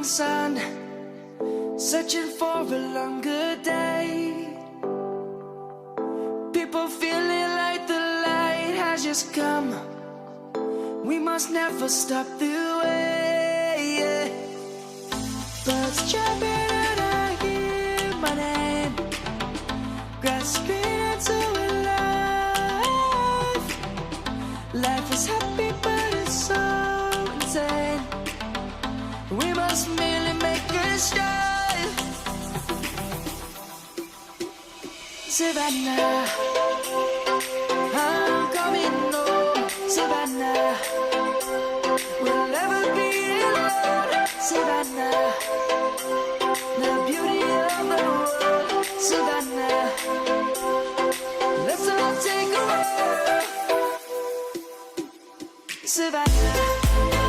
morning sun, searching for a longer day. People feeling like the light has just come. We must never stop the way. Birds chirping and I hear my name, grasping into a life. Life is happy but it's so insane. We must merely make a start. Savannah, I'm coming home. Savannah, we'll never be alone. Savannah, the beauty of the world. Savannah, let's all take a walk. Savannah.